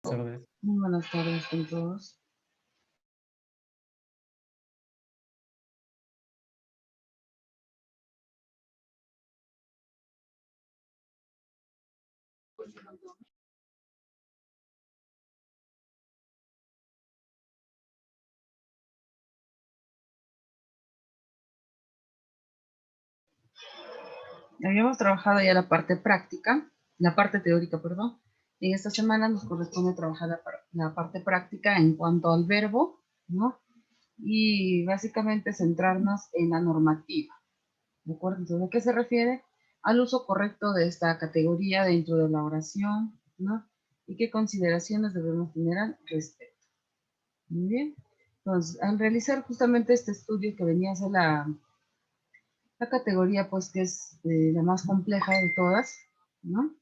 Tardes. Muy buenas tardes con todos. Habíamos trabajado ya la parte práctica, la parte teórica, perdón. En esta semana nos corresponde trabajar la parte práctica en cuanto al verbo, ¿no? Y básicamente centrarnos en la normativa, ¿de acuerdo? Entonces, ¿a qué se refiere? Al uso correcto de esta categoría dentro de la oración, ¿no? Y qué consideraciones debemos tener al respecto. Muy bien. Entonces, al realizar justamente este estudio que venía a ser la categoría, pues, que es la más compleja de todas, ¿no?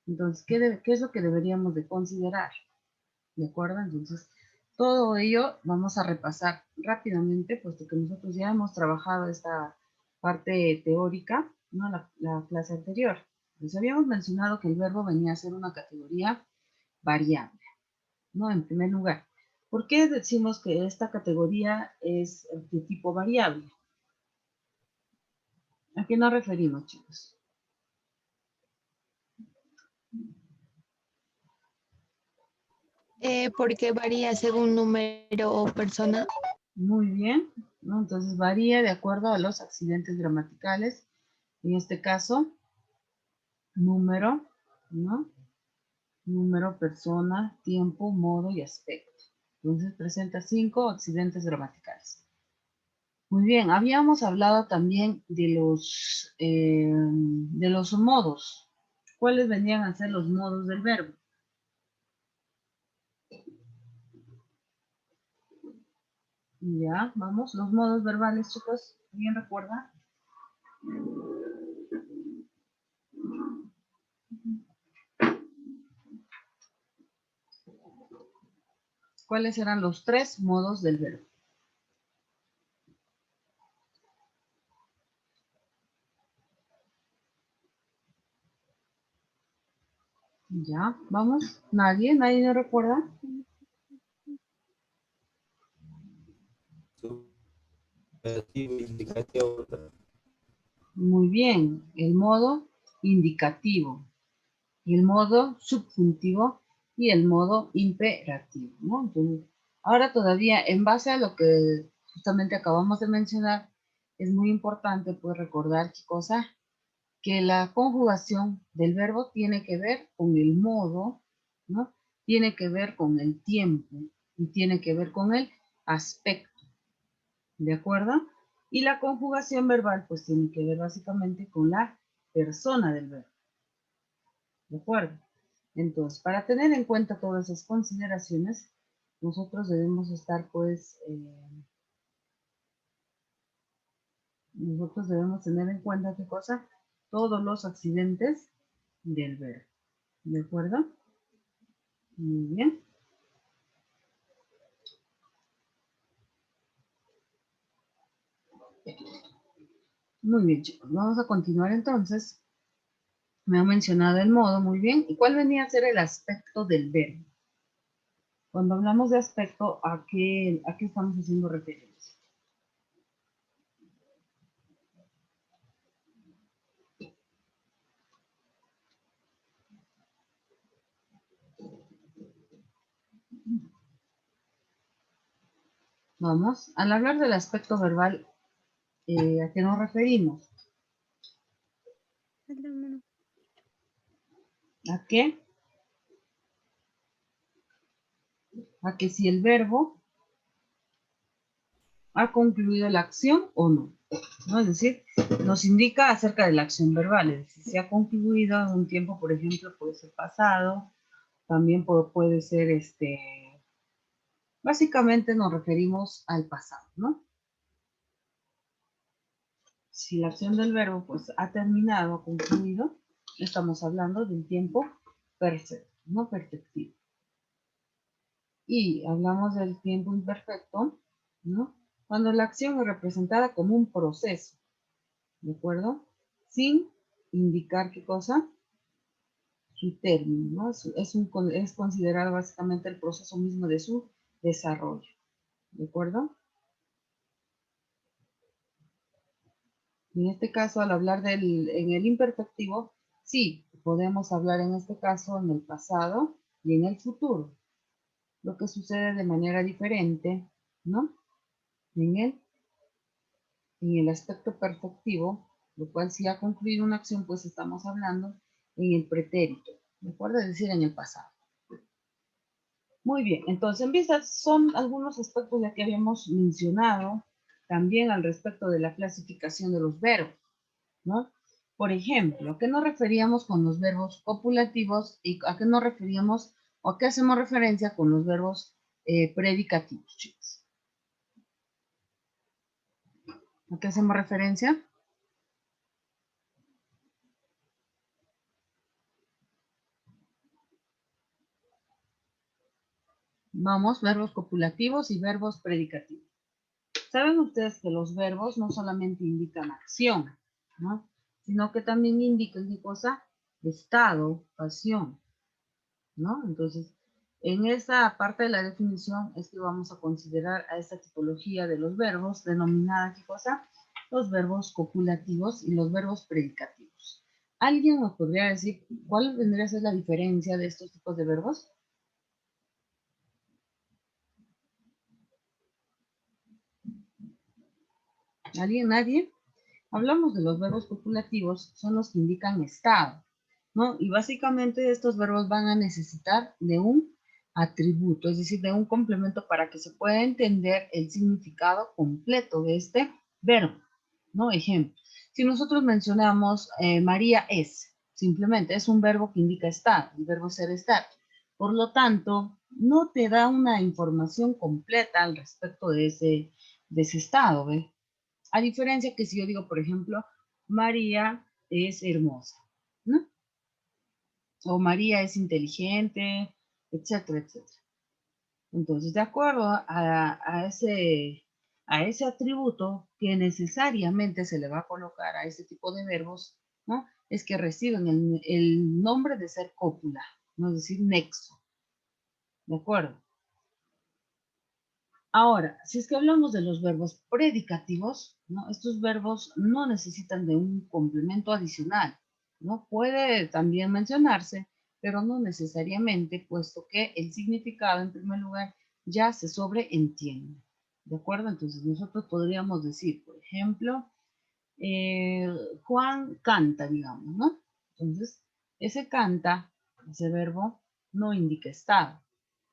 Entonces, ¿qué es lo que deberíamos de considerar? ¿De acuerdo? Entonces, todo ello vamos a repasar rápidamente, puesto que nosotros ya hemos trabajado esta parte teórica, ¿no? La clase anterior. Les habíamos mencionado que el verbo venía a ser una categoría variable, ¿no? En primer lugar, ¿por qué decimos que esta categoría es de tipo variable? ¿A qué nos referimos, chicos? Porque varía según número o persona. Muy bien, ¿no? Entonces varía de acuerdo a los accidentes gramaticales. En este caso, número, ¿no? Número, persona, tiempo, modo y aspecto. Entonces presenta 5 accidentes gramaticales. Muy bien, habíamos hablado también de los modos. ¿Cuáles venían a ser los modos del verbo? Ya, vamos, los modos verbales, chicos. ¿Alguien recuerda? ¿Cuáles eran los 3 modos del verbo? Ya, vamos. ¿Nadie? ¿Nadie no recuerda? Superlativo, indicativo. Muy bien. El modo indicativo, el modo subjuntivo y el modo imperativo, ¿no? Entonces, ahora todavía, en base a lo que justamente acabamos de mencionar, es muy importante pues recordar qué cosa, que la conjugación del verbo tiene que ver con el modo, ¿no? Tiene que ver con el tiempo y tiene que ver con el aspecto. ¿De acuerdo? Y la conjugación verbal pues tiene que ver básicamente con la persona del verbo. ¿De acuerdo? Entonces, para tener en cuenta todas esas consideraciones, nosotros debemos estar pues, nosotros debemos tener en cuenta qué cosa, todos los accidentes del verbo. ¿De acuerdo? Muy bien. Muy bien, chicos. Vamos a continuar entonces. Me ha mencionado el modo, muy bien. ¿Y cuál venía a ser el aspecto del verbo? Cuando hablamos de aspecto, ¿a qué estamos haciendo referencia? Vamos, al hablar del aspecto verbal, ¿a qué nos referimos? ¿A qué? A que si el verbo ha concluido la acción o no. ¿No? Es decir, nos indica acerca de la acción verbal, es decir, si ha concluido en un tiempo, por ejemplo, puede ser pasado, también puede ser básicamente nos referimos al pasado, ¿no? Si la acción del verbo pues ha terminado, ha concluido, estamos hablando del tiempo perfecto, no perfectivo. Y hablamos del tiempo imperfecto, ¿no? Cuando la acción es representada como un proceso, ¿de acuerdo? Sin indicar qué cosa, su término, ¿no? Es considerado básicamente el proceso mismo de su desarrollo, ¿de acuerdo? En este caso, al hablar en el imperfectivo, sí, podemos hablar en este caso en el pasado y en el futuro. Lo que sucede de manera diferente, ¿no? En el aspecto perfectivo, lo cual si ha concluido una acción, pues estamos hablando en el pretérito, ¿de acuerdo? Es decir, en el pasado. Muy bien, entonces en vista son algunos aspectos ya que habíamos mencionado también al respecto de la clasificación de los verbos, ¿no? Por ejemplo, ¿a qué nos referíamos con los verbos copulativos y a qué nos referíamos o a qué hacemos referencia con los verbos predicativos, chicos? ¿A qué hacemos referencia? Vamos, verbos copulativos y verbos predicativos. Saben ustedes que los verbos no solamente indican acción, ¿no? Sino que también indican qué cosa, estado, pasión, ¿no? Entonces, en esa parte de la definición es que vamos a considerar a esta tipología de los verbos, denominada qué cosa, los verbos copulativos y los verbos predicativos. ¿Alguien nos podría decir cuál vendría a ser la diferencia de estos tipos de verbos? ¿Alguien? ¿Nadie? Hablamos de los verbos copulativos, son los que indican estado, ¿no? Y básicamente estos verbos van a necesitar de un atributo, es decir, de un complemento para que se pueda entender el significado completo de este verbo, ¿no? Ejemplo, si nosotros mencionamos María es, simplemente es un verbo que indica estar, el verbo ser estar. Por lo tanto, no te da una información completa al respecto de ese estado, ¿ve? A diferencia que si yo digo, por ejemplo, María es hermosa, ¿no? O María es inteligente, etcétera, etcétera. Entonces, de acuerdo a ese atributo que necesariamente se le va a colocar a ese tipo de verbos, ¿no? Es que reciben el nombre de ser cópula, ¿no? Es decir, nexo. ¿De acuerdo? Ahora, si es que hablamos de los verbos predicativos, ¿no? Estos verbos no necesitan de un complemento adicional, ¿no? Puede también mencionarse, pero no necesariamente, puesto que el significado, en primer lugar, ya se sobreentiende, ¿de acuerdo? Entonces, nosotros podríamos decir, por ejemplo, Juan canta, digamos, ¿no? Entonces, ese canta, ese verbo, no indica estado,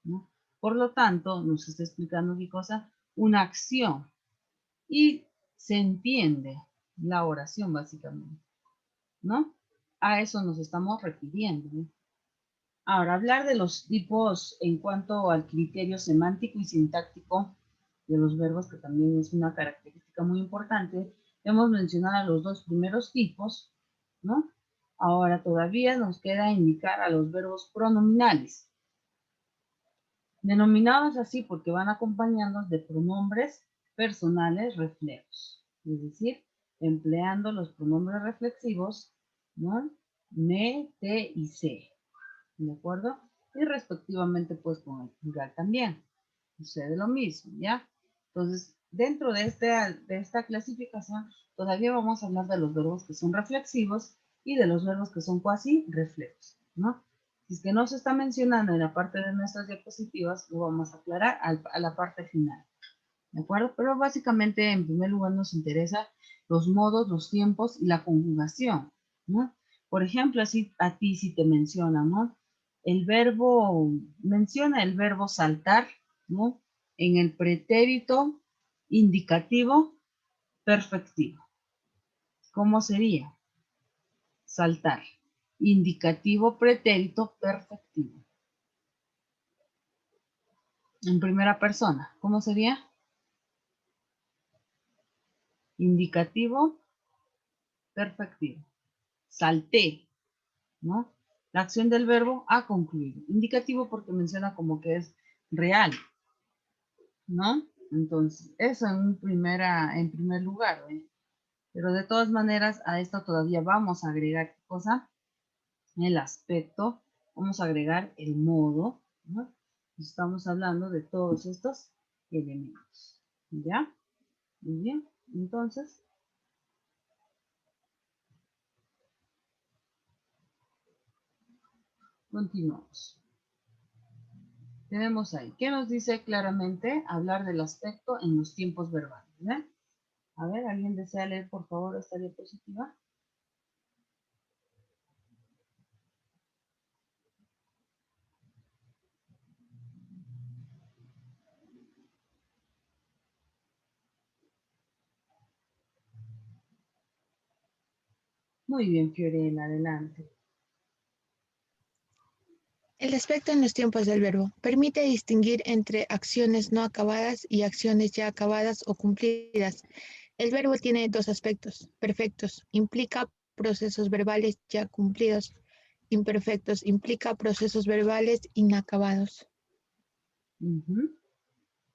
¿no? Por lo tanto, nos está explicando qué cosa, una acción. Y se entiende la oración, básicamente, ¿no? A eso nos estamos refiriendo, ¿no? Ahora, hablar de los tipos en cuanto al criterio semántico y sintáctico de los verbos, que también es una característica muy importante. Hemos mencionado los dos primeros tipos, ¿no? Ahora todavía nos queda indicar a los verbos pronominales, denominados así porque van acompañados de pronombres personales reflejos, es decir, empleando los pronombres reflexivos, ¿no? Me, te y se, ¿de acuerdo? Y respectivamente pues con el plural también. Sucede lo mismo, ¿ya? Entonces, dentro de esta clasificación, todavía vamos a hablar de los verbos que son reflexivos y de los verbos que son cuasi reflejos, ¿no? Si es que no se está mencionando en la parte de nuestras diapositivas, lo vamos a aclarar a la parte final, ¿de acuerdo? Pero básicamente, en primer lugar, nos interesa los modos, los tiempos y la conjugación, ¿no? Por ejemplo, así a ti si te menciona, ¿no? Menciona el verbo saltar, ¿no? En el pretérito indicativo perfectivo. ¿Cómo sería? Saltar. Indicativo pretérito perfectivo. En primera persona, ¿cómo sería? Indicativo perfectivo. Salté, ¿no? La acción del verbo ha concluido. Indicativo porque menciona como que es real, ¿no? Entonces, eso en primer lugar, ¿eh? Pero de todas maneras, a esto todavía vamos a agregar, ¿qué cosa? el aspecto, vamos a agregar el modo, ¿no? Estamos hablando de todos estos elementos, ¿ya? Muy bien, entonces, continuamos. Tenemos ahí, ¿qué nos dice claramente? Hablar del aspecto en los tiempos verbales, ¿eh? A ver, ¿alguien desea leer, por favor, esta diapositiva? Muy bien, Fiorella, adelante. El aspecto en los tiempos del verbo permite distinguir entre acciones no acabadas y acciones ya acabadas o cumplidas. El verbo tiene dos aspectos: perfectos, implica procesos verbales ya cumplidos; imperfectos, implica procesos verbales inacabados. Ujú,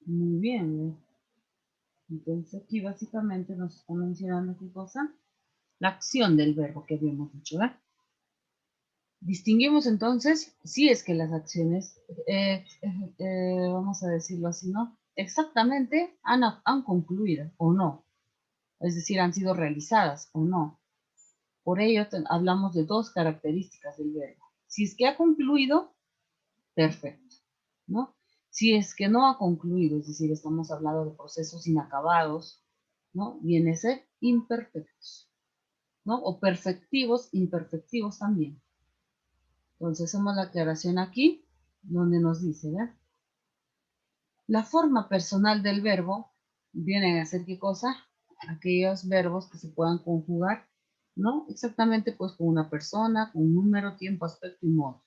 muy bien. Entonces aquí básicamente nos está mencionando qué cosa, la acción del verbo que habíamos dicho, ¿verdad? Distinguimos entonces si es que las acciones, vamos a decirlo así, ¿no? Exactamente han concluido o no, es decir, han sido realizadas o no. Por ello hablamos de dos características del verbo. Si es que ha concluido, perfecto, ¿no? Si es que no ha concluido, es decir, estamos hablando de procesos inacabados, ¿no? Viene a ser imperfectos, ¿no? O perfectivos, imperfectivos también. Entonces hacemos la aclaración aquí, donde nos dice, ¿verdad? La forma personal del verbo viene a ser ¿qué cosa? Aquellos verbos que se puedan conjugar, ¿no? Exactamente pues con una persona, con un número, tiempo, aspecto y modo,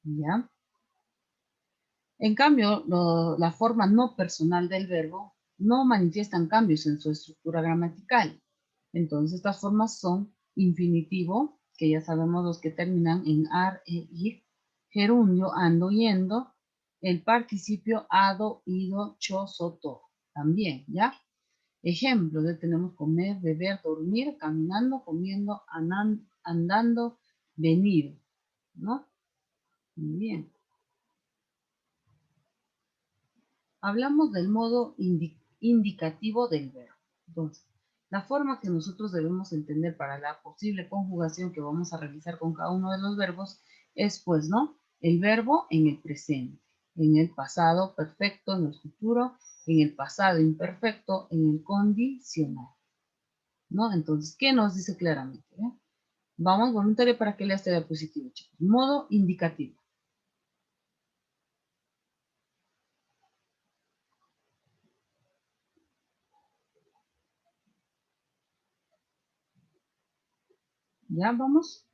¿ya? En cambio, la forma no personal del verbo no manifiestan cambios en su estructura gramatical. Entonces, estas formas son infinitivo, que ya sabemos los que terminan en ar, e, ir, gerundio, ando, yendo, el participio ado, ido, cho, so, to. También, ¿ya? Ejemplos, ya tenemos comer, beber, dormir, caminando, comiendo, andando, venir, ¿no? Muy bien. Hablamos del modo indicativo del verbo. Entonces, la forma que nosotros debemos entender para la posible conjugación que vamos a realizar con cada uno de los verbos es, pues, ¿no? El verbo en el presente, en el pasado perfecto, en el futuro, en el pasado imperfecto, en el condicional, ¿no? Entonces, ¿qué nos dice claramente? Vamos, voluntario, para que lea esta diapositiva, chicos. Modo indicativo. ¿Ya? Vamos.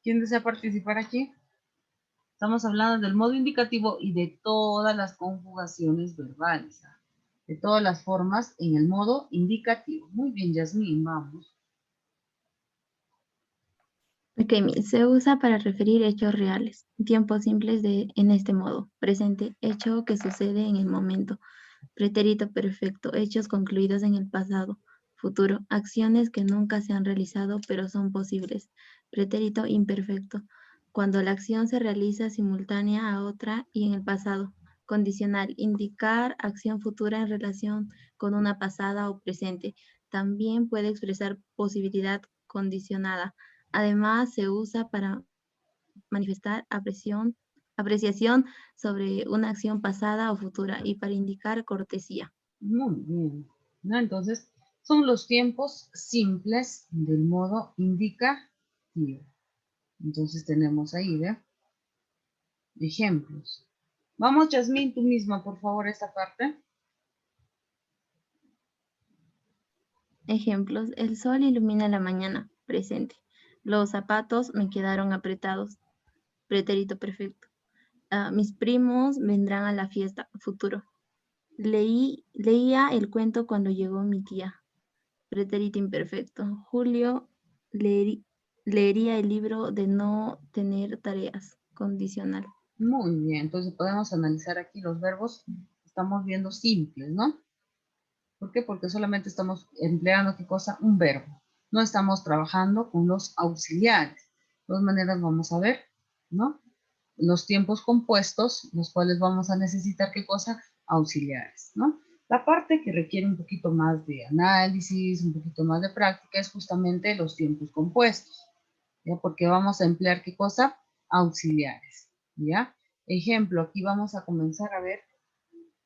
¿Quién desea participar aquí? Estamos hablando del modo indicativo y de todas las conjugaciones verbales, ¿ah? De todas las formas en el modo indicativo. Muy bien, Yasmín, vamos. Ok, se usa para referir hechos reales, tiempos simples en este modo: presente, hecho que sucede en el momento; pretérito perfecto, hechos concluidos en el pasado; futuro, acciones que nunca se han realizado pero son posibles; pretérito imperfecto, cuando la acción se realiza simultánea a otra y en el pasado; condicional, indicar acción futura en relación con una pasada o presente. También puede expresar posibilidad condicionada. Además, se usa para manifestar apreciación sobre una acción pasada o futura y para indicar cortesía. Muy bien, ¿no? Entonces, son los tiempos simples del modo indicativo. Entonces tenemos ahí, ¿ve? Ejemplos. Vamos, Yasmín, tú misma, por favor, esta parte. Ejemplos: el sol ilumina la mañana, presente; los zapatos me quedaron apretados, pretérito perfecto; mis primos vendrán a la fiesta, futuro; leía el cuento cuando llegó mi tía, pretérito imperfecto; Julio leería el libro de no tener tareas, condicional. Muy bien, entonces podemos analizar aquí los verbos, estamos viendo simples, ¿no? ¿Por qué? Porque solamente estamos empleando, ¿qué cosa? Un verbo. No estamos trabajando con los auxiliares. De todas maneras vamos a ver, ¿no? Los tiempos compuestos, los cuales vamos a necesitar, ¿qué cosa? Auxiliares, ¿no? La parte que requiere un poquito más de análisis, un poquito más de práctica, es justamente los tiempos compuestos, ¿ya? Porque vamos a emplear, ¿qué cosa? Auxiliares, ¿ya? Ejemplo, aquí vamos a comenzar a ver,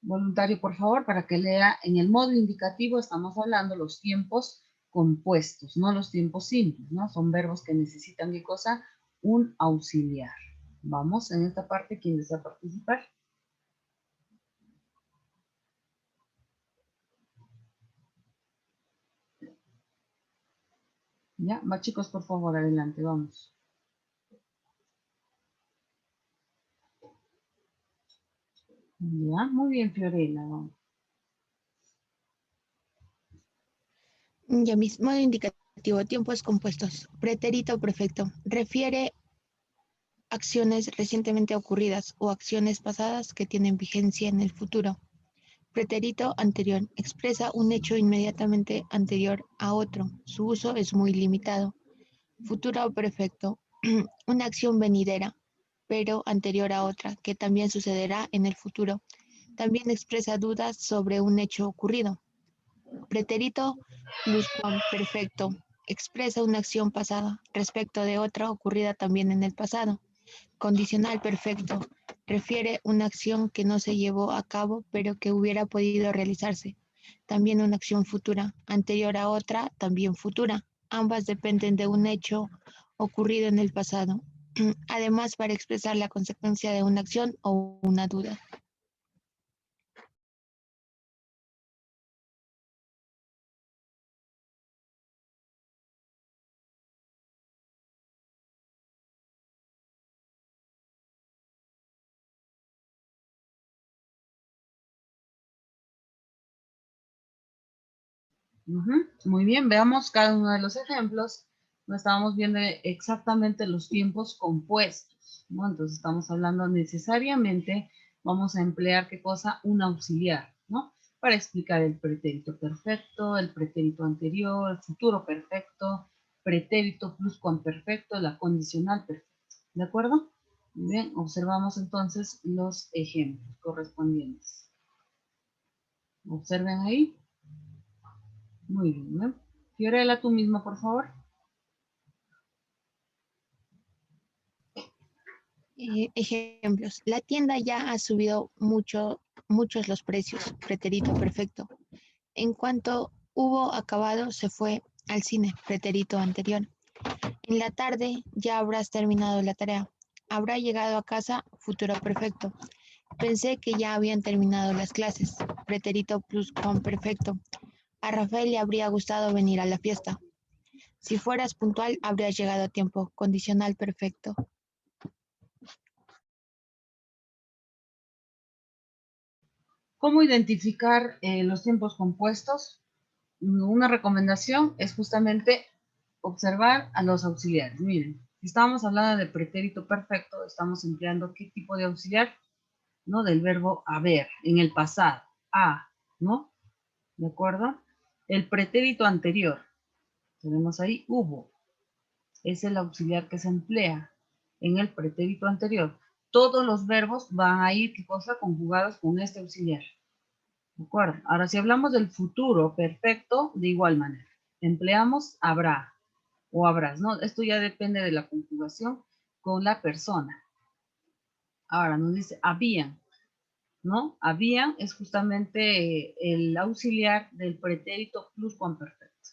voluntario, por favor, para que lea en el módulo indicativo, estamos hablando los tiempos compuestos, no los tiempos simples, ¿no? Son verbos que necesitan, ¿qué cosa? Un auxiliar. Vamos, en esta parte, ¿quién desea participar? Ya, va chicos, por favor, adelante, vamos. Ya, muy bien, Fiorella, vamos. Ya mismo indicativo, tiempos compuestos. Pretérito perfecto. Refiere acciones recientemente ocurridas o acciones pasadas que tienen vigencia en el futuro. Pretérito anterior. Expresa un hecho inmediatamente anterior a otro. Su uso es muy limitado. Futuro perfecto. Una acción venidera, pero anterior a otra, que también sucederá en el futuro. También expresa dudas sobre un hecho ocurrido. Pretérito pluscuamperfecto. Expresa una acción pasada respecto de otra ocurrida también en el pasado. Condicional perfecto. Refiere una acción que no se llevó a cabo, pero que hubiera podido realizarse. También una acción futura, anterior a otra, también futura. Ambas dependen de un hecho ocurrido en el pasado. Además, para expresar la consecuencia de una acción o una duda. Muy bien, veamos cada uno de los ejemplos. No estábamos viendo exactamente los tiempos compuestos, ¿no? Entonces estamos hablando necesariamente, vamos a emplear, ¿qué cosa? Un auxiliar, ¿no? Para explicar el pretérito perfecto, el pretérito anterior, el futuro perfecto, pretérito pluscuamperfecto, la condicional perfecta. ¿De acuerdo? Muy bien, observamos entonces los ejemplos correspondientes. Observen ahí. Muy bien, ¿no? Fiorella, tú misma, por favor. Ejemplos. La tienda ya ha subido muchos los precios. Pretérito perfecto. En cuanto hubo acabado, se fue al cine. Pretérito anterior. En la tarde ya habrás terminado la tarea. Habrá llegado a casa. Futuro perfecto. Pensé que ya habían terminado las clases. Pretérito pluscuamperfecto. A Rafael le habría gustado venir a la fiesta. Si fueras puntual, habrías llegado a tiempo. Condicional perfecto. ¿Cómo identificar los tiempos compuestos? Una recomendación es justamente observar a los auxiliares. Miren, si estamos hablando de pretérito perfecto, estamos empleando qué tipo de auxiliar, ¿no? Del verbo haber, en el pasado, a, ¿no? ¿De acuerdo? El pretérito anterior, tenemos ahí hubo, es el auxiliar que se emplea en el pretérito anterior. Todos los verbos van a ir, ¿qué cosa? Conjugados con este auxiliar. ¿De acuerdo? Ahora, si hablamos del futuro perfecto, de igual manera, empleamos habrá o habrás, ¿no? Esto ya depende de la conjugación con la persona. Ahora, nos dice habían, ¿no? Habían es justamente el auxiliar del pretérito pluscuamperfecto.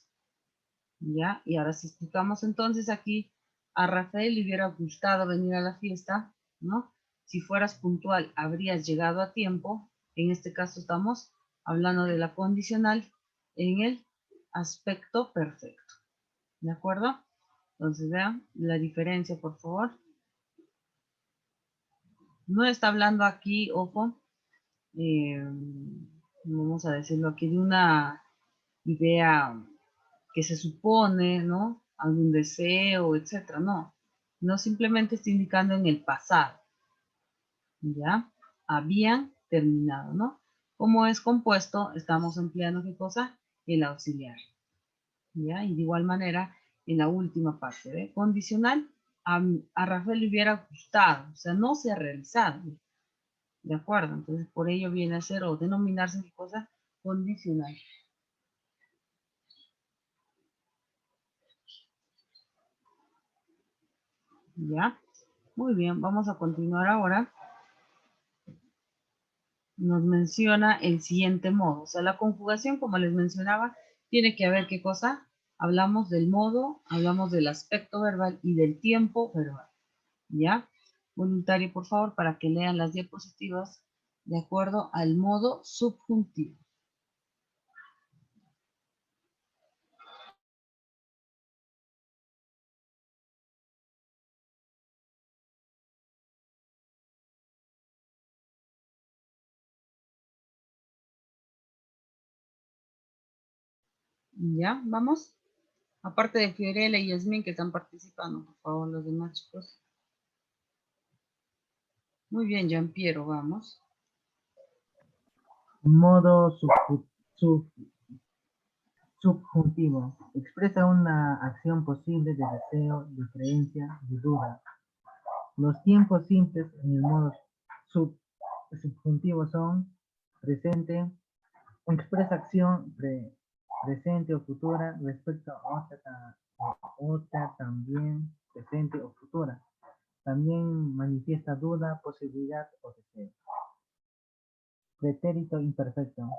¿Ya? Y ahora si explicamos entonces aquí, a Rafael le hubiera gustado venir a la fiesta, ¿no? Si fueras puntual, habrías llegado a tiempo. En este caso estamos hablando de la condicional en el aspecto perfecto. ¿De acuerdo? Entonces vean la diferencia, por favor. No está hablando aquí, ojo, vamos a decirlo aquí, de una idea que se supone, ¿no? Algún deseo, etcétera, no. No simplemente está indicando en el pasado, ¿ya? Habían terminado, ¿no? Como es compuesto, estamos empleando ¿qué cosa? El auxiliar, ¿ya? Y de igual manera, en la última parte, ¿ve? Condicional, a Rafael le hubiera gustado, o sea, no se ha realizado. ¿De acuerdo? Entonces, por ello viene a ser o denominarse qué cosa condicional. ¿Ya? Muy bien, vamos a continuar ahora. Nos menciona el siguiente modo. O sea, la conjugación, como les mencionaba, tiene que haber qué cosa. Hablamos del modo, hablamos del aspecto verbal y del tiempo verbal. ¿Ya? Voluntario, por favor, para que lean las diapositivas de acuerdo al modo subjuntivo. ¿Ya? ¿Vamos? Aparte de Fiorella y Yasmin que están participando, por favor, los demás chicos. Muy bien, Jean-Piero, vamos. Modo subjuntivo. Expresa una acción posible de deseo, de creencia, de duda. Los tiempos simples en el modo subjuntivo son presente, expresa acción presente o futura respecto a otra también presente o futura. También manifiesta duda, posibilidad o deseo. Pretérito imperfecto.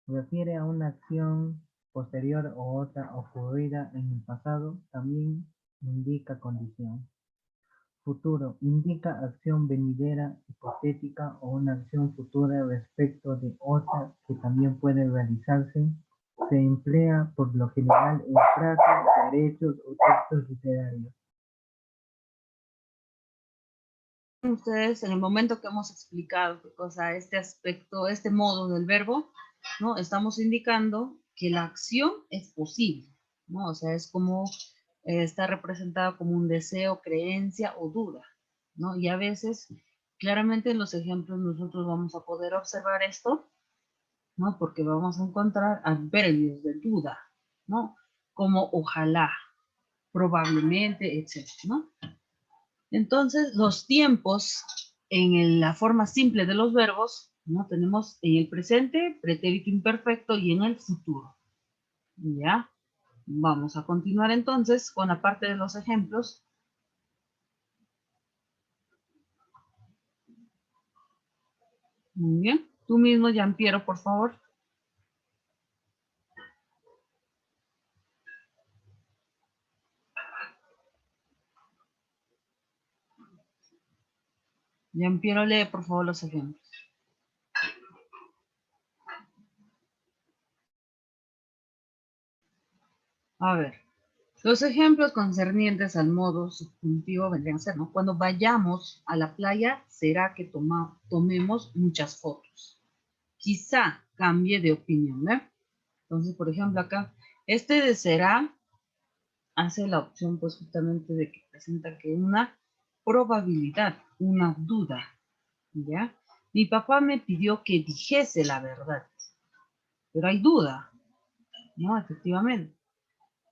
Refiere a una acción posterior o otra ocurrida en el pasado. También indica condición. Futuro. Indica acción venidera, hipotética o una acción futura respecto de otra que también puede realizarse. Se emplea por lo general en frases, derechos o textos literarios. Ustedes, en el momento que hemos explicado qué cosa, este aspecto, este modo del verbo, ¿no? Estamos indicando que la acción es posible, ¿no? O sea, es como, está representada como un deseo, creencia o duda, ¿no? Y a veces, claramente en los ejemplos nosotros vamos a poder observar esto, ¿no? Porque vamos a encontrar adverbios de duda, ¿no? Como ojalá, probablemente, etcétera, ¿no? Entonces, los tiempos en la forma simple de los verbos, ¿no? Tenemos en el presente, pretérito imperfecto y en el futuro. ¿Ya? Vamos a continuar entonces con la parte de los ejemplos. Muy bien. Tú mismo, Jean-Piero, por favor. Jean-Piero, lee, por favor, los ejemplos. A ver. Los ejemplos concernientes al modo subjuntivo vendrían a ser, ¿no? Cuando vayamos a la playa, será que tomemos muchas fotos. Quizá cambie de opinión, ¿eh? Entonces, por ejemplo, acá, este de será hace la opción, pues, justamente de que presenta que una probabilidad, una duda, ¿ya? Mi papá me pidió que dijese la verdad, pero hay duda, ¿no? Efectivamente.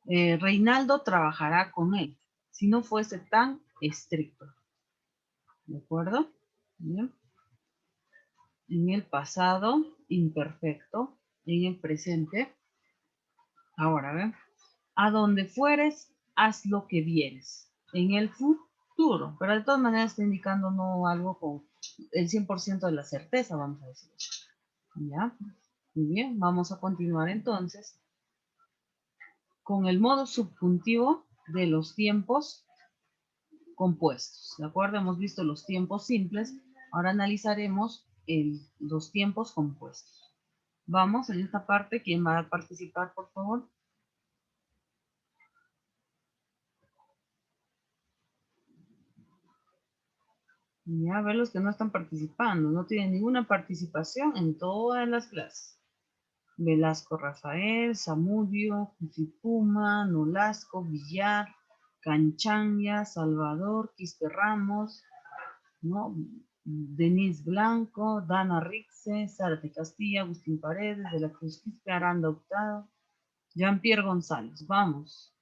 Reinaldo trabajará con él, si no fuese tan estricto, ¿de acuerdo? Bien. En el pasado, imperfecto, en el presente. Ahora, ¿ven? A donde fueres, haz lo que vieres. En el futuro. Pero de todas maneras está indicando no algo con el 100% de la certeza, vamos a decir. ¿Ya? Muy bien, vamos a continuar entonces con el modo subjuntivo de los tiempos compuestos. ¿De acuerdo? Hemos visto los tiempos simples. Ahora analizaremos los tiempos compuestos. Vamos, en esta parte, ¿quién va a participar, por favor? Ya, a ver los que no están participando, no tienen ninguna participación en todas las clases. Velasco Rafael, Zamudio, Cusipuma, Nolasco, Villar, Canchanya, Salvador, Quispe Ramos, ¿no? Denise Blanco, Dana Rixe, Zárate Castilla, Agustín Paredes, de la Cruz Quispe, Aranda Hurtado, Jean-Pierre González. Vamos.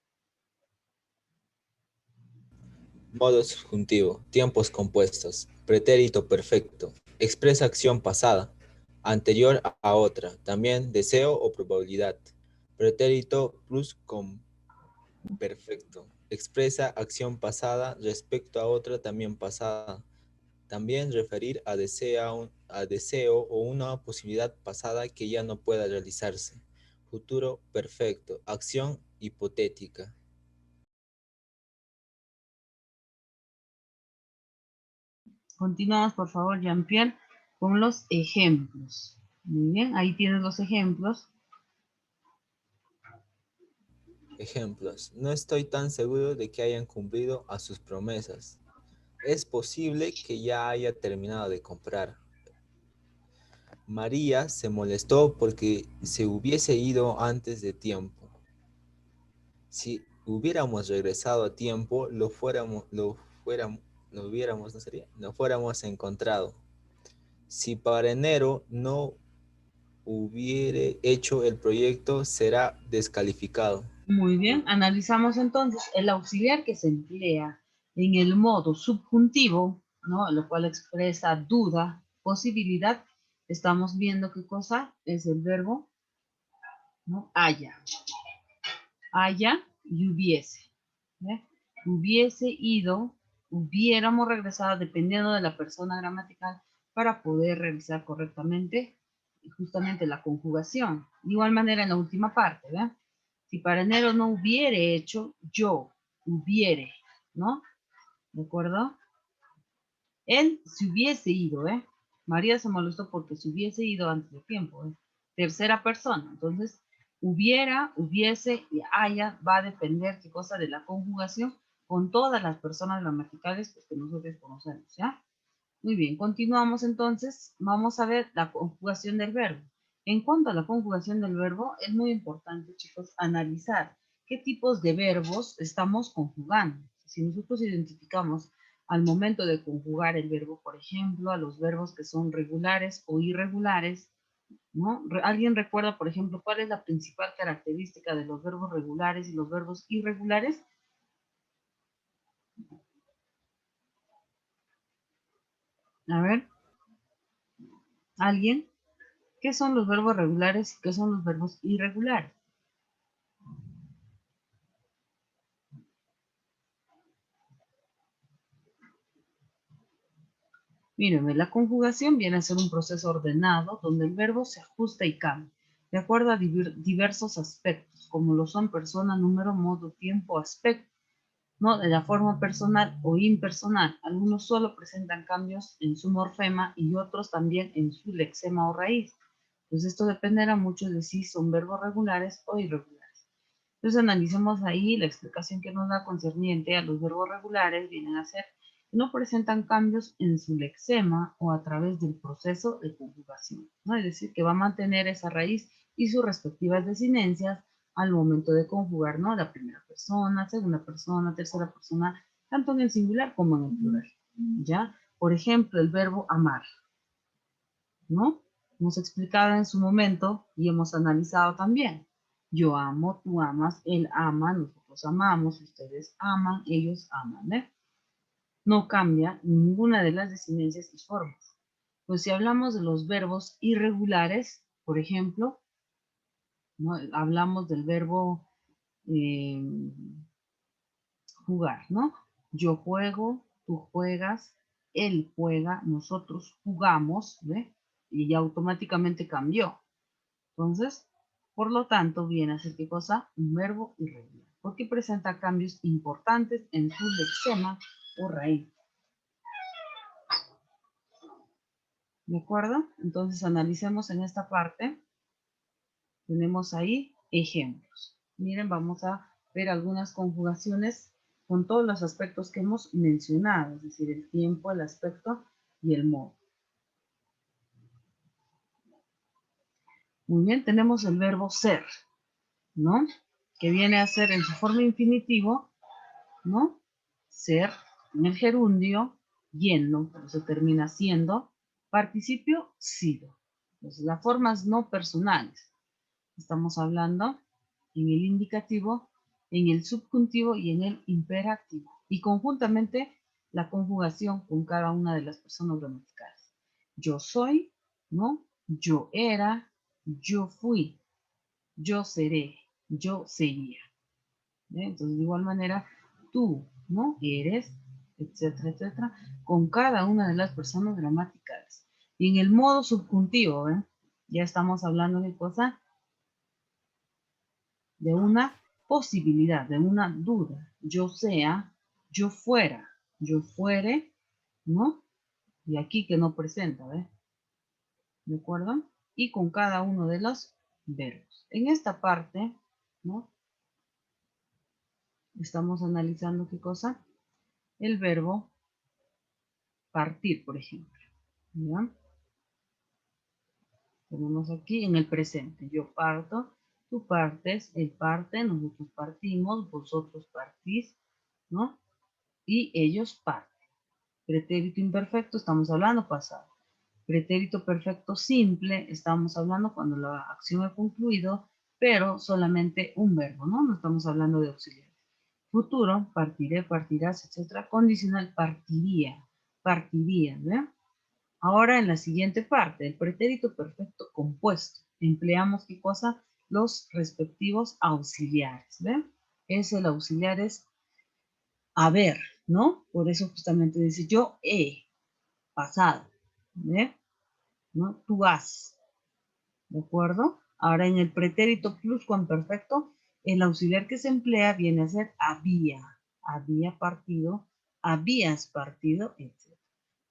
Modo subjuntivo. Tiempos compuestos. Pretérito perfecto. Expresa acción pasada, anterior a otra. También deseo o probabilidad. Pretérito pluscuamperfecto. Expresa acción pasada respecto a otra también pasada. También referir a deseo o una posibilidad pasada que ya no pueda realizarse. Futuro perfecto. Acción hipotética. Continuamos, por favor, Jean-Pierre, con los ejemplos. Muy bien, ahí tienes los ejemplos. Ejemplos. No estoy tan seguro de que hayan cumplido a sus promesas. Es posible que ya haya terminado de comprar. María se molestó porque se hubiese ido antes de tiempo. Si hubiéramos regresado a tiempo, lo hubiéramos, ¿no sería? Lo fuéramos encontrado. Si para enero no hubiere hecho el proyecto, será descalificado. Muy bien, analizamos entonces el auxiliar que se emplea en el modo subjuntivo, ¿no? Lo cual expresa duda, posibilidad. Estamos viendo qué cosa es el verbo, ¿no? Haya. Haya y hubiese. ¿Ve? Hubiese ido, hubiéramos regresado, dependiendo de la persona gramatical, para poder realizar correctamente justamente la conjugación. De igual manera en la última parte, ¿ve? Si para enero no hubiere hecho, yo hubiere, ¿no? ¿De acuerdo? Él se hubiese ido, ¿eh? María se molestó porque se hubiese ido antes de tiempo, ¿eh? Tercera persona. Entonces, hubiera, hubiese y haya va a depender qué cosa de la conjugación con todas las personas gramaticales pues, que nosotros conocemos, ¿ya? Muy bien, continuamos entonces. Vamos a ver la conjugación del verbo. En cuanto a la conjugación del verbo, es muy importante, chicos, analizar qué tipos de verbos estamos conjugando. Si nosotros identificamos al momento de conjugar el verbo, por ejemplo, a los verbos que son regulares o irregulares, ¿no? ¿Alguien recuerda, por ejemplo, cuál es la principal característica de los verbos regulares y los verbos irregulares? A ver, ¿alguien? ¿Qué son los verbos regulares y qué son los verbos irregulares? Mírenme, la conjugación viene a ser un proceso ordenado donde el verbo se ajusta y cambia de acuerdo a diversos aspectos, como lo son persona, número, modo, tiempo, aspecto, ¿no? De la forma personal o impersonal. Algunos solo presentan cambios en su morfema y otros también en su lexema o raíz. Entonces esto dependerá mucho de si son verbos regulares o irregulares. Entonces analicemos ahí la explicación que nos da concerniente a los verbos regulares. Vienen a ser que no presentan cambios en su lexema o a través del proceso de conjugación, ¿no? Es decir, que va a mantener esa raíz y sus respectivas desinencias al momento de conjugar, ¿no? La primera persona, segunda persona, tercera persona, tanto en el singular como en el plural, ¿ya? Por ejemplo, el verbo amar, ¿no? Hemos explicado en su momento y hemos analizado también. Yo amo, tú amas, él ama, nosotros amamos, ustedes aman, ellos aman, ¿eh? No cambia ninguna de las desinencias y formas. Pues si hablamos de los verbos irregulares, por ejemplo, ¿no? Hablamos del verbo eh, jugar, ¿no? Yo juego, tú juegas, él juega, nosotros jugamos, ¿ve? Y ya automáticamente cambió. Entonces, por lo tanto, viene a ser ¿qué cosa? Un verbo irregular, porque presenta cambios importantes en su lexema o raíz. ¿De acuerdo? Entonces, analicemos en esta parte. Tenemos ahí ejemplos. Miren, vamos a ver algunas conjugaciones con todos los aspectos que hemos mencionado, es decir, el tiempo, el aspecto y el modo. Muy bien, tenemos el verbo ser, ¿no? Que viene a ser en su forma infinitivo, ¿no? Ser, en el gerundio, yendo, pero se termina siendo, participio sido. Entonces, las formas no personales. Estamos hablando en el indicativo, en el subjuntivo y en el imperativo. Y conjuntamente la conjugación con cada una de las personas gramaticales. Yo soy, ¿no? Yo era, yo fui, yo seré, yo sería. ¿Ve? Entonces, de igual manera, tú, ¿no? Eres, etcétera, etcétera, con cada una de las personas gramaticales. Y en el modo subjuntivo, ¿eh? Ya estamos hablando de cosa, de una posibilidad, de una duda. Yo sea, yo fuera, yo fuere, ¿no? Y aquí que no presenta, ¿ves? ¿De acuerdo? Y con cada uno de los verbos. En esta parte, ¿no? Estamos analizando qué cosa. El verbo partir, por ejemplo. ¿Ya? Tenemos aquí en el presente. Yo parto, tú partes, él parte, nosotros partimos, vosotros partís, ¿no? Y ellos parten. Pretérito imperfecto, estamos hablando pasado. Pretérito perfecto simple, estamos hablando cuando la acción ha concluido, pero solamente un verbo, ¿no? No estamos hablando de auxiliares. Futuro, partiré, partirás, etcétera. Condicional, partiría, partiría, ¿ve? Ahora en la siguiente parte, el pretérito perfecto compuesto. Empleamos, ¿qué cosa? Los respectivos auxiliares, ¿ve? Es el auxiliar es haber, ¿no? Por eso justamente dice yo he pasado, ¿ve? ¿No? Tú has, ¿de acuerdo? Ahora en el pretérito pluscuamperfecto, el auxiliar que se emplea viene a ser había partido, habías partido, etc.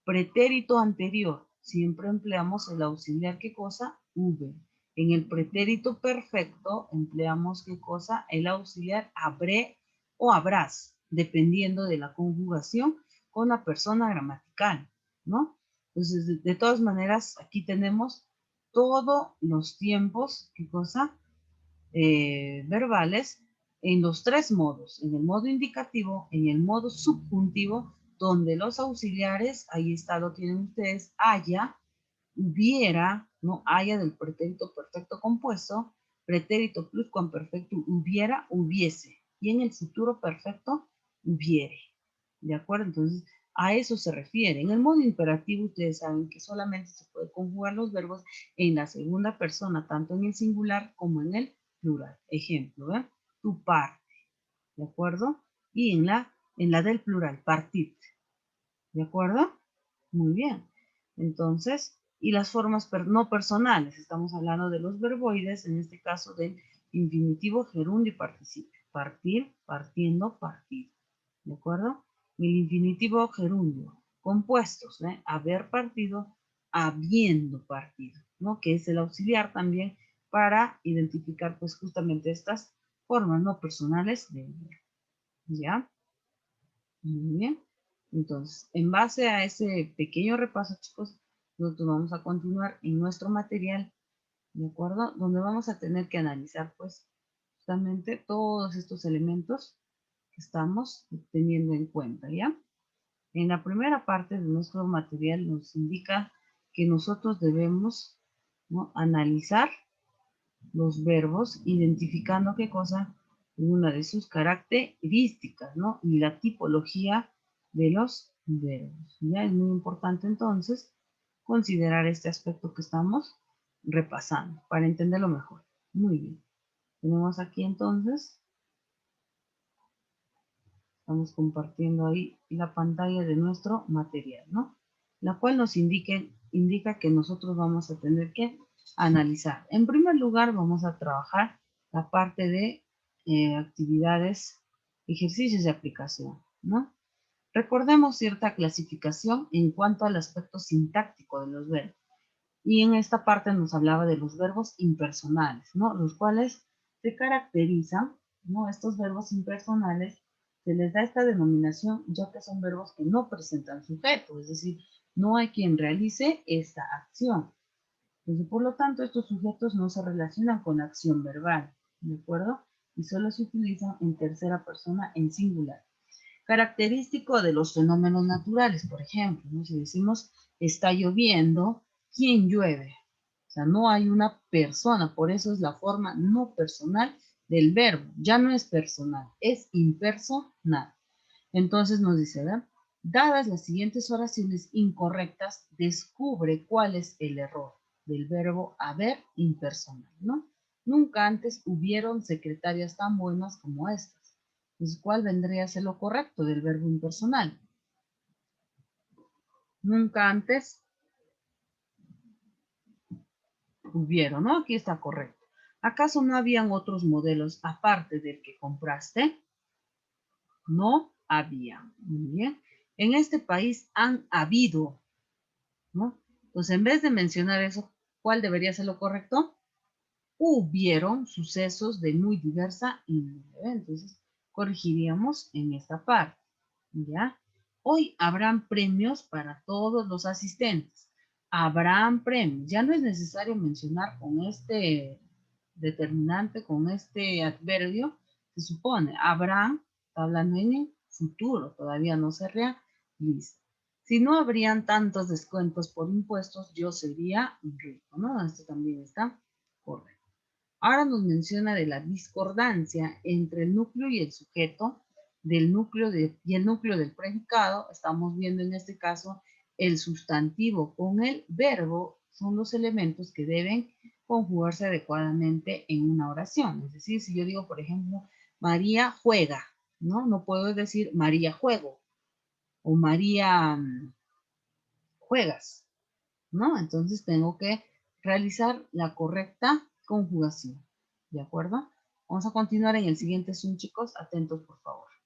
Pretérito anterior, siempre empleamos el auxiliar, ¿qué cosa? V. En el pretérito perfecto empleamos, ¿qué cosa? El auxiliar habré o habrás, dependiendo de la conjugación con la persona gramatical, ¿no? Entonces, de todas maneras, aquí tenemos todos los tiempos, ¿qué cosa? Verbales en los tres modos, en el modo indicativo, en el modo subjuntivo, donde los auxiliares, ahí está, lo tienen ustedes, haya, hubiera, no haya del pretérito perfecto compuesto, pretérito pluscuamperfecto, hubiera, hubiese, y en el futuro perfecto, hubiere. ¿De acuerdo? Entonces, a eso se refiere. En el modo imperativo, ustedes saben que solamente se puede conjugar los verbos en la segunda persona, tanto en el singular como en el plural. Ejemplo, ¿eh? Tu parte, ¿de acuerdo? Y en la del plural, partir, ¿de acuerdo? Muy bien. Entonces, y las formas no personales, estamos hablando de los verboides, en este caso del infinitivo, gerundio y participio. Partir, partiendo, partir, ¿de acuerdo? El infinitivo gerundio, compuestos, ¿eh? Haber partido, habiendo partido, ¿no? Que es el auxiliar también para identificar pues justamente estas formas no personales del verbo. ¿Ya? Muy bien. Entonces, en base a ese pequeño repaso, chicos, nosotros vamos a continuar en nuestro material, ¿de acuerdo? Donde vamos a tener que analizar pues justamente todos estos elementos que estamos teniendo en cuenta, ¿ya? En la primera parte de nuestro material nos indica que nosotros debemos, ¿no?, analizar los verbos, identificando qué cosa, una de sus características, ¿no? Y la tipología de los verbos. Ya es muy importante entonces considerar este aspecto que estamos repasando para entenderlo mejor. Muy bien. Tenemos aquí entonces, estamos compartiendo ahí la pantalla de nuestro material, ¿no? La cual nos indica que nosotros vamos a tener que analizar. En primer lugar, vamos a trabajar la parte de actividades, ejercicios de aplicación, ¿no? Recordemos cierta clasificación en cuanto al aspecto sintáctico de los verbos. Y en esta parte nos hablaba de los verbos impersonales, ¿no? Los cuales se caracterizan, ¿no? Estos verbos impersonales se les da esta denominación ya que son verbos que no presentan sujeto, es decir, no hay quien realice esta acción. Entonces, por lo tanto, estos sujetos no se relacionan con la acción verbal, ¿de acuerdo? Y solo se utilizan en tercera persona en singular. Característico de los fenómenos naturales, por ejemplo, ¿no? Si decimos está lloviendo, ¿quién llueve? O sea, no hay una persona, por eso es la forma no personal del verbo. Ya no es personal, es impersonal. Entonces nos dice, ¿verdad? Dadas las siguientes oraciones incorrectas, descubre cuál es el error del verbo haber impersonal, ¿no? Nunca antes hubieron secretarias tan buenas como estas. Entonces, ¿cuál vendría a ser lo correcto del verbo impersonal? Nunca antes hubieron, ¿no? Aquí está correcto. ¿Acaso no habían otros modelos aparte del que compraste? No había. Muy bien. En este país han habido, ¿no? Entonces, en vez de mencionar eso, ¿cuál debería ser lo correcto? Hubieron sucesos de muy diversa índole. Entonces, corregiríamos en esta parte. ¿Ya? Hoy habrán premios para todos los asistentes. Habrán premios. Ya no es necesario mencionar con este determinante, con este adverbio. Se supone, habrán, está hablando en el futuro, todavía no se realiza. Si no habrían tantos descuentos por impuestos, yo sería rico, ¿no? Esto también está correcto. Ahora nos menciona de la discordancia entre el núcleo y el sujeto del núcleo y el núcleo del predicado. Estamos viendo en este caso el sustantivo con el verbo son los elementos que deben conjugarse adecuadamente en una oración. Es decir, si yo digo, por ejemplo, María juega, ¿no? No puedo decir María juego o María juegas, ¿no? Entonces tengo que realizar la correcta conjugación, ¿de acuerdo? Vamos a continuar en el siguiente Zoom, chicos. Atentos, por favor.